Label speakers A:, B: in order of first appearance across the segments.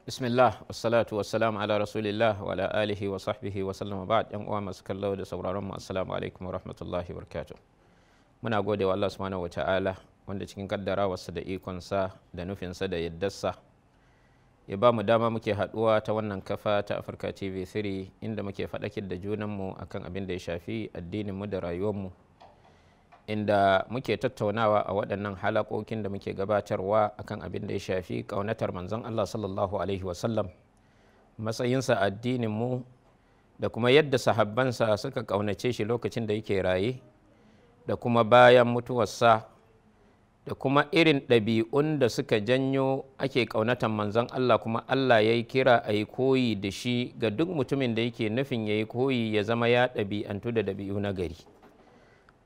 A: Bismillah, wassalatu wassalamu ala rasulillah wa ala alihi wa sahbihi wa sallam ba'd. Yan uwa masu kallo da sauraron mu, assalamu alaikum wa rahmatullahi wa barakatuh. Muna gode wa Allah subhanahu wa ta'ala wanda cikin kaddarawarsa da ikonsa da nufinsa da yaddarsa ya ba mu dama muke haduwa ta wannan kafa ta Afirka TV3 inda muke faɗakar da junanmu akan abin da ya shafi addinin mu da rayuwar mu, inda muke tattaunawa a waɗannan halakokin da muke gabatarwa akan abin da ya shafi ƙaunatar manzon Allah sallallahu alaihi wasallam, matsayinsa addinin mu da kuma yadda sahabbansa suka ƙaunace shi lokacin da yake raye da kuma bayan mutuwarsa, da kuma irin ɗabi'un da suka janyo ake ƙaunatar manzon Allah, kuma Allah ya yi kira a yi koyi da shi ga duk mutumin da yake nufin ya yi koyi ya zama ya ɗabi'antu da ɗabi'u na gari,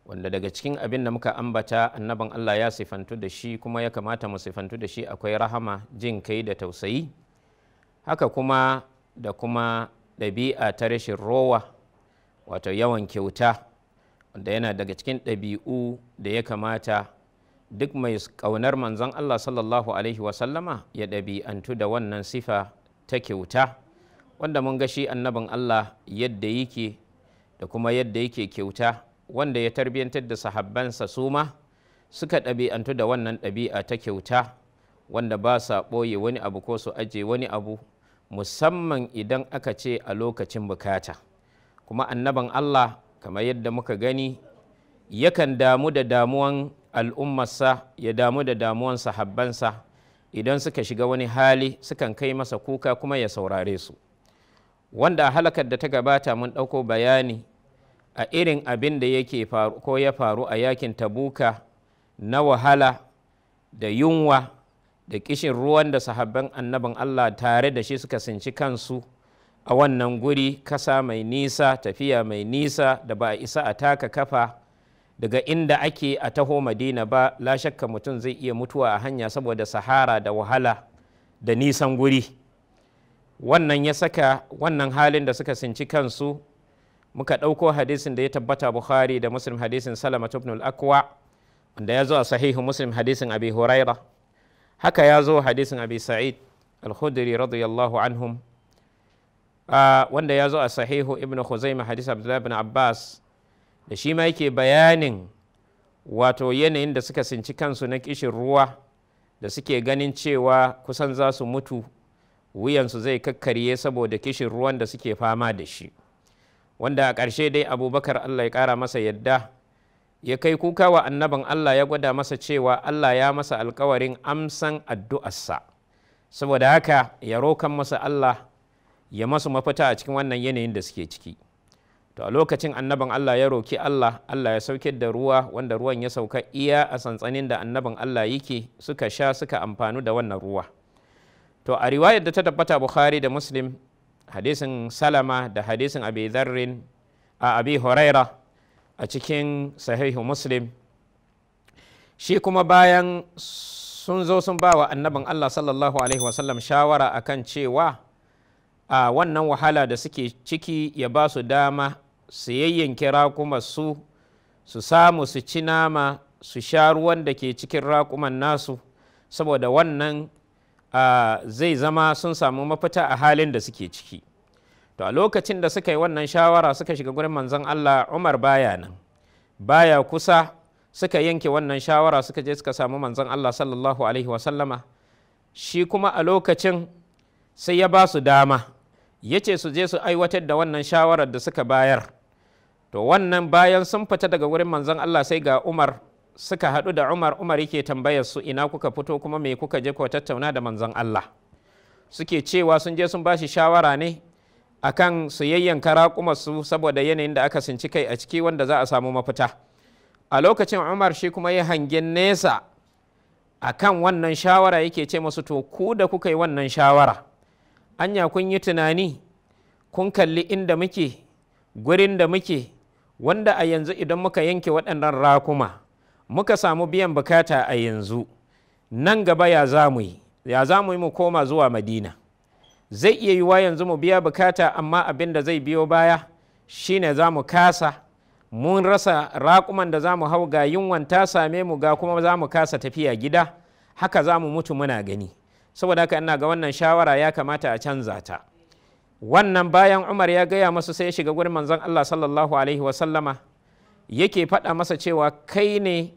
A: wanda daga cikin abin da muka ambata annaban Allah ya sifantu da shi kuma ya kamata mu sifantu da shi akwai rahama, jin kai da tausayi, haka kuma da kuma ɗabi'a ta rashin rowa, wato yawan kyauta, wanda yana daga cikin ɗabi'u da ya kamata duk mai ƙaunar manzon Allah sallallahu alaihi wasallama ya ɗabi'antu da wannan sifa ta kyauta, wanda mun ga shi annabin Allah yadda yake da kuma yadda yake kyauta, wanda ya tarbiyantar da sahabbansa su ma suka ɗabi'antu da wannan ɗabi'a ta kyauta, wanda ba sa ɓoye wani abu ko su aje wani abu, musamman idan aka ce a lokacin bukata. Kuma annaban Allah kamar yadda muka gani yakan damu da damuwan al'ummarsa, ya damu da damuwan sahabbansa, idan suka shiga wani hali sukan kai masa kuka kuma ya saurare su, wanda a halakar da ta gabata mun ɗauko bayani a irin abin da yake faru ko ya faru a yakin Tabuka na wahala da yunwa da kishin ruwan da sahabban annabin Allah tare da shi suka sinci kansu a wannan guri, kasa mai nisa, tafiya mai nisa da ba a isa a taka kafa daga inda ake a taho Madina ba. La shakka mutum zai iya mutuwa a hanya saboda sahara da wahala da nisan guri. Wannan ya saka wannan halin da suka sinci kansu, muka ɗauko hadisin da ya tabbata Bukhari da Muslim, hadisin Salama ibn al-Akwa, wanda ya zo a sahihu Muslim hadisin Abi Huraira, haka ya zo hadisin Abi Sa'id al-Khudri radiyallahu anhum, wanda ya zo a sahihu Ibn Khuzaimah hadisin Abdullah ibn Abbas, da shi ma yake bayanin wato yanayin da suka sinci kansu na kishin ruwa, da suke ganin cewa kusan za su mutu, wuyansu zai kakkarye saboda kishin ruwan da suke fama da shi, wanda a ƙarshe dai Abubakar Allah ya ƙara masa yadda ya kai kuka wa annaban Allah, ya gwada masa cewa Allah ya masa alkawarin amsan addu'arsa, saboda haka ya rokan masa Allah ya masu mafita a cikin wannan yanayin da suke ciki. To a lokacin annaban Allah ya roki Allah, Allah ya sauke da ruwa, wanda ruwan ya sauka iya a santsanin da annaban Allah yake, suka sha suka amfanu da wannan ruwa. To a riwayar da ta tabbata Bukhari da Muslim, hadisin Salama da hadisin Abi Dharrin a Abi Huraira a cikin sahihu Muslim, shi kuma bayan sun zo sun ba wa annabin Allah sallallahu alaihi wasallam shawara akan cewa a wannan wahala da suke ciki ya ba su dama su yayyanke raƙuma su samu su ci nama su sha ruwan da ke cikin raƙuman nasu, saboda wannan zai zama sun samu mafita a halin da suke ciki. To a lokacin da suka yi wannan shawara suka shiga gurin manzon Allah, Umar baya nan, baya kusa, suka yanke wannan shawara suka je suka samu manzon Allah sallallahu alaihi wasallama. Shi kuma a lokacin sai ya ba su dama, ya ce su je su aiwatar da wannan shawarar da suka bayar. To wannan bayan sun fita daga gurin manzon Allah sai ga Umar, suka haɗu da Umar yake tambayar su ina kuka fito kuma me kuka je ku tattauna da manzon Allah. Suke cewa sun je sun ba shi shawara ne akan su yayyanka raƙumarsu saboda yanayin da aka sinci kai a ciki wanda za a samu mafita. A lokacin Umar shi kuma ya hangen nesa akan wannan shawara, yake ce masu to ku da kuka yi wannan shawara, anya kun yi tunani kun kalli inda muke, gurin da muke, wanda a yanzu idan muka yanke waɗannan rakuma muka samu biyan bukata a yanzu, nan gaba ya za mu yi mu koma zuwa Madina. Zai iya yiwuwa yanzu mu biya bukata, amma abin da zai biyo baya shine za mu kasa, mun rasa raƙuman da za mu hau, ga yunwan ta same mu, ga kuma za mu kasa tafiya gida, haka za mu mutu muna gani. Saboda haka ina ga wannan shawara ya kamata a canza ta. Wannan bayan Umar ya gaya masu, sai ya shiga gurin manzon Allah sallallahu alaihi wasallama, yake faɗa masa cewa kai ne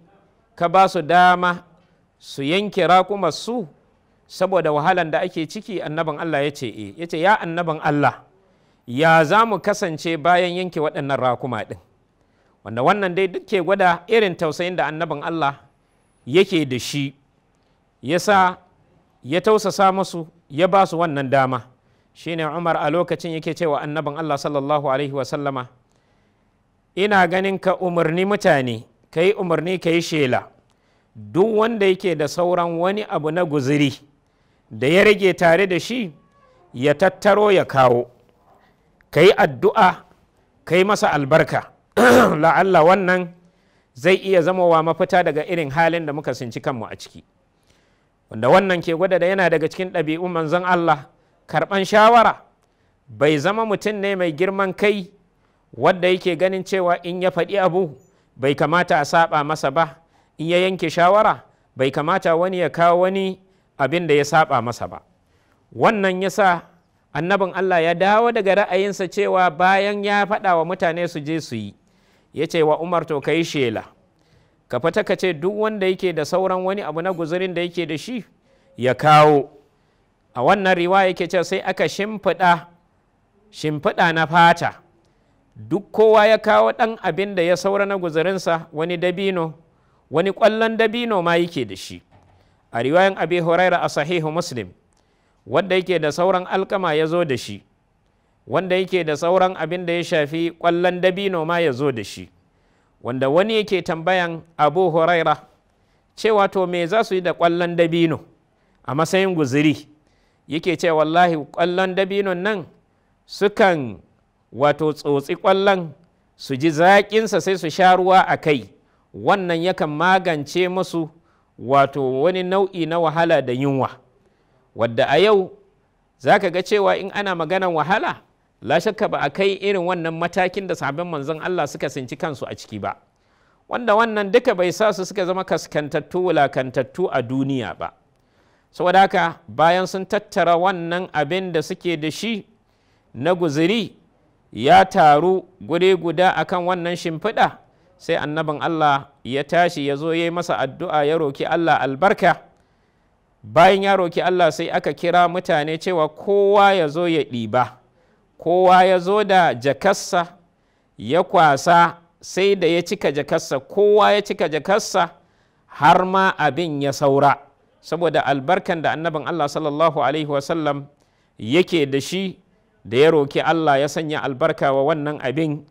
A: ka ba su dama su yanke raƙumar su saboda wahalan da ake ciki. Annabin Allah ya ce ya ce, ya annabin Allah, ya za mu kasance bayan yanke waɗannan rakuma ɗin? Wanda wannan dai duk ke gwada irin tausayin da annabin Allah yake da shi, yasa ya tausasa musu, ya ba su wannan dama. Shine Umar a lokacin yake cewa annabin Allah sallallahu alaihi wasallama, ina ganin ka umarni mutane, ka yi umarni, ka yi shela, duk wanda yake da sauran wani abu na guziri da ya rage tare da shi ya tattaro ya kawo, ka yi addu'a, ka yi masa albarka. La'alla wannan zai iya zamowa mafita daga irin halin da muka sinci kanmu a ciki, wanda wannan ke gwada da yana daga cikin ɗabi'un manzon Allah karɓan shawara. Bai zama mutum ne mai girman kai wadda yake ganin cewa in ya faɗi abu bai kamata a saba masa ba, in ya yanke shawara bai kamata wani ya kawo wani abin da ya saba masa ba. Wannan ya sa annabin Allah ya dawo daga ra'ayinsa cewa bayan ya faɗa wa mutane su je su yi, ya ce wa Umar, to ka yi shela, ka fita ka ce duk wanda yake da sauran wani abu na guzurin da yake da shi ya kawo. A wannan riwaya yake cewa sai aka shimfiɗa na fata, duk kowa ya kawo ɗan abin da ya saura na guzurinsa, wani dabino, wani ƙwallon dabino ma yake da shi. A riwayan Abi Huraira a sahihu Muslim, wanda yake da sauran alkama ya zo da shi, wanda yake da sauran abin da ya shafi ƙwallon dabino ma ya zo da shi. Wanda wani yake tambayan Abu Huraira cewa to me za su yi da ƙwallon dabino a matsayin guziri? Yake ce wallahi ƙwallon dabinon nan sukan wato tsotsi ƙwallon su ji zaƙinsa sai su sha ruwa a kai, wannan yakan magance musu wato wani nau'i na wahala da yunwa, wadda a yau za ka ga cewa in ana maganan wahala, la shakka ba a kai irin wannan matakin da sahabban manzon Allah suka sinci kansu a ciki ba, wanda wannan duka bai sa su suka zama kaskantattu wulakantattu a duniya ba. Saboda haka bayan sun tattara wannan abin da suke da shi na guziri ya taru guri guda akan wannan shimfiɗa, sai annabin Allah ya tashi ya zo ya yi masa addu'a, ya roki Allah albarka. Bayan ya roki Allah sai aka kira mutane cewa kowa ya zo ya ɗiba, kowa ya zo da jakarsa ya kwasa, sai da ya cika jakarsa, kowa ya cika jakarsa har ma abin ya saura, saboda albarkan da annabin Allah sallallahu alaihi wasallam yake da shi, da ya roki Allah ya sanya albarka wa wannan abin,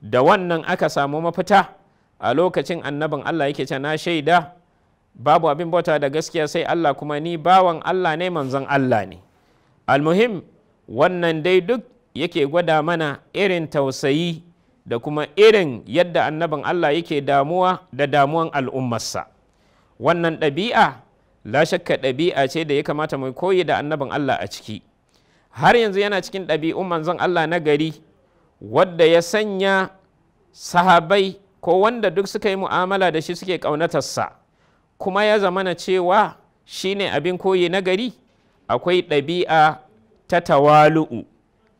A: da wannan aka samu mafita. A lokacin annabin Allah yake ce, na shaida babu abin bauta da gaskiya sai Allah, kuma ni bawan Allah ne, manzon Allah ne. Almuhim, wannan dai duk yake gwada mana irin tausayi da kuma irin yadda annabin Allah yake damuwa da damuwan al'ummarsa. Wannan ɗabi'a la shakka ɗabi'a ce da ya kamata mu koyi da annabin Allah a ciki. Har yanzu yana cikin ɗabi'un manzon Allah na gari, wadda ya sanya sahabai ko wanda duk suka yi mu'amala da shi suke ƙaunatarsa, kuma ya zamana cewa shi ne abin koyi na gari. Akwai ɗabi'a ta tawalu'u,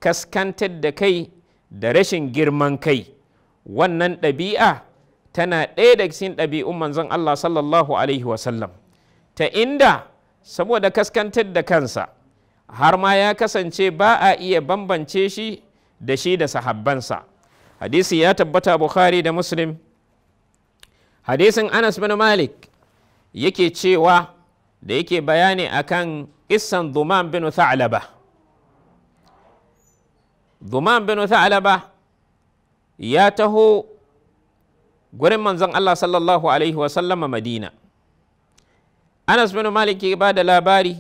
A: kaskantar da kai da rashin girman kai. Wannan ɗabi'a tana ɗaya daga cikin ɗabi'un manzon Allah sallallahu alaihi wasallam, ta inda saboda kaskantar da kansa har ma ya kasance ba a iya bambance shi da sahabbansa. Hadisi ya tabbata Bukhari da Muslim, hadisin Anas bin Malik yake cewa, da yake bayani akan kissan Dhumam bin Tha'laba. Dhumam bin Tha'laba ya taho gurin manzon Allah sallallahu alaihi wasallam Madina. Anas bin Malik ya ba da labari,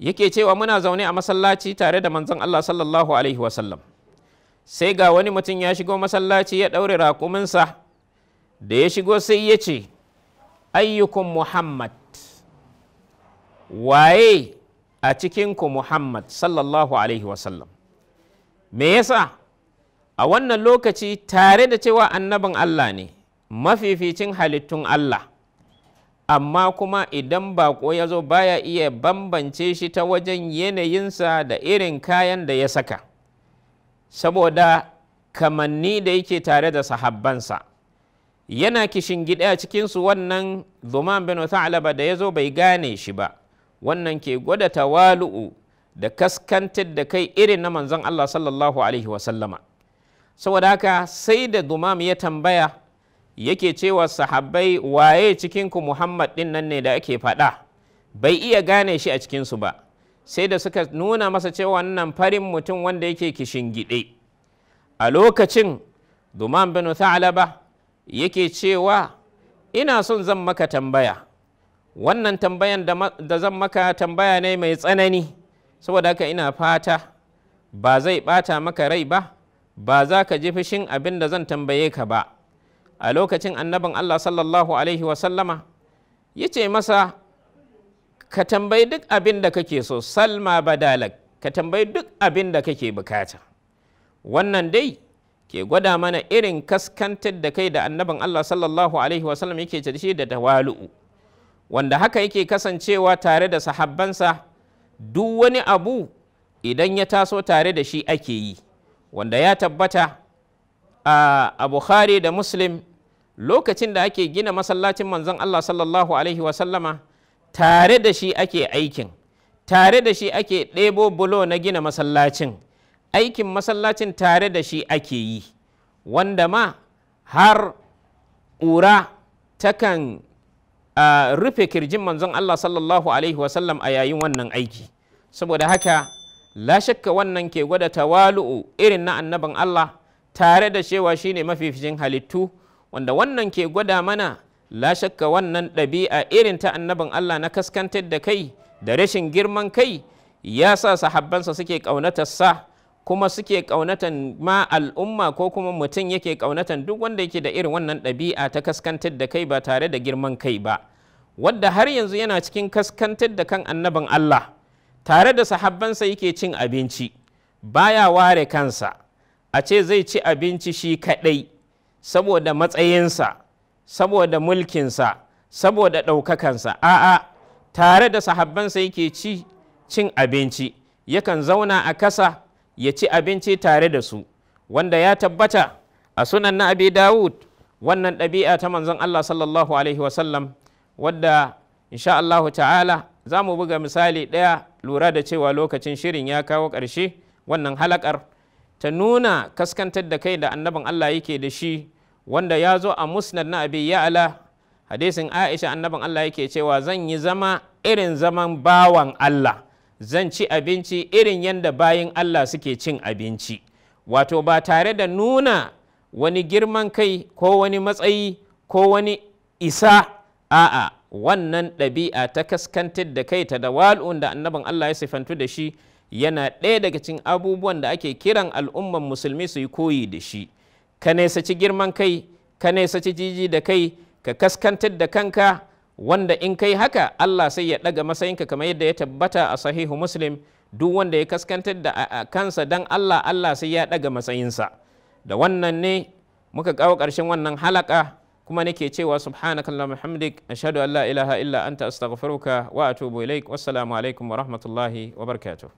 A: yake cewa muna zaune a masallaci tare da manzon Allah sallallahu alaihi wasallam, sai ga wani mutum ya shigo masallaci ya ɗaure raƙuminsa, da ya shigo sai ya ce, ayyukum Muhammad, waye a cikinku Muhammad sallallahu alaihi wasallam. Me yasa a wannan lokaci tare da cewa annabin Allah ne, mafificin halittun Allah, amma kuma idan baƙo ya zo baya iya bambance shi ta wajen yanayinsa da irin kayan da ya saka, saboda kamanni da yake tare da sahabbansa. Yana kishingide a cikinsu wannan Zuman bin Tha'laba da ya zo bai gane shi ba. Wannan ke gwada tawalu'u da kaskantar da kai irin na manzon Allah sallallahu alaihi wasallama. Saboda haka sai da Dumam ya tambaya yake cewa sahabbai, waye cikinku Muhammad ɗin nan ne da ake faɗa? Bai iya gane shi a cikinsu ba, sai da suka nuna masa cewa wannan farin mutum wanda yake kishingide. A lokacin Dumam bin Tha'laba yake cewa, ina son zan maka tambaya, wannan tambayan da zan maka tambaya ne mai tsanani, saboda haka ina fata ba zai ɓata maka rai ba, ba za ka ji fushin abin da zan tambaye ka ba. A lokacin annabin Allah sallallahu alaihi wasallama ya ce masa, ka tambayi duk abin da kake so, salma badalak, ka tambayi duk abin da kake bukata. Wannan dai ke gwada mana irin kaskantar da kai da annabin Allah sallallahu alaihi wasallam yake da shi da tawalu'u, wanda haka yake kasancewa tare da sahabbansa. Duk wani abu idan ya taso tare da shi ake yi, wanda ya tabbata a Bukhari da Muslim, lokacin da ake gina masallacin manzon Allah sallallahu alaihi wasallama, tare da shi ake aikin, tare da shi ake ɗebo bulo na gina masallacin, aikin masallacin tare da shi ake yi, wanda ma har ƙura takan rufe kirjin manzon Allah sallallahu alaihi wasallam a yayin wannan aiki. Saboda haka la shakka wannan ke gwada tawalu'u irin na annabin Allah, tare da cewa shine mafificin halittu, wanda wannan ke gwada mana la shakka wannan ɗabi'a irin ta annabin Allah na kaskantar da kai da rashin girman kai ya sa sahabbansa suke ƙaunatarsa, kuma suke ƙaunatan ma al'umma, ko kuma mutum yake ƙaunatan duk wanda yake da irin wannan ɗabi'a ta kaskantar da kai ba tare da girman kai ba, wadda har yanzu yana cikin kaskantar da kan annabin Allah. Tare da sahabbansa yake cin abinci, baya ware kansa a ce zai ci abinci shi kaɗai saboda matsayinsa, saboda mulkinsa, saboda ɗaukakansa. A'a, tare da sahabbansa yake cin abinci, yakan zauna a kasa ya ci abinci tare da su, wanda ya tabbata a sunan na Abi Dawud wannan ɗabi'a ta manzon Allah sallallahu alaihi wasallam, wadda insha Allah ta'ala za mu buga misali ɗaya, lura da cewa lokacin shirin ya kawo ƙarshe. Wannan halakar ta nuna kaskantar da kai da annabin Allah yake da shi, wanda ya zo a musnad na Abi Ya'la, hadisin Aisha, annabin Allah yake cewa, zan yi zama irin zaman bawan Allah, zan ci abinci irin yadda bayin Allah suke cin abinci, wato ba tare da nuna wani girman kai ko wani matsayi ko wani isa. A'a, wannan ɗabi'a ta kaskantar da kai ta dawal'un da annabin Allah ya sifantu da shi yana ɗaya daga cikin abubuwan da ake kiran al'umman musulmi su yi koyi da shi. Ka nesaci girman kai, ka nesaci jiji da kai, ka kaskantar da kanka, wanda in kai haka Allah sai ya ɗaga matsayinka, kamar yadda ya tabbata a sahihu Muslim, duk wanda ya kaskantar da kansa dan Allah, Allah sai ya ɗaga matsayinsa. Da wannan ne muka kawo ƙarshen wannan halaka, kuma nake cewa subhanakallahumma hamdik, ashhadu an la ilaha illa anta astaghfiruka wa atubu ilaik. Wassalamu alaikum wa rahmatullahi wa barakatuh.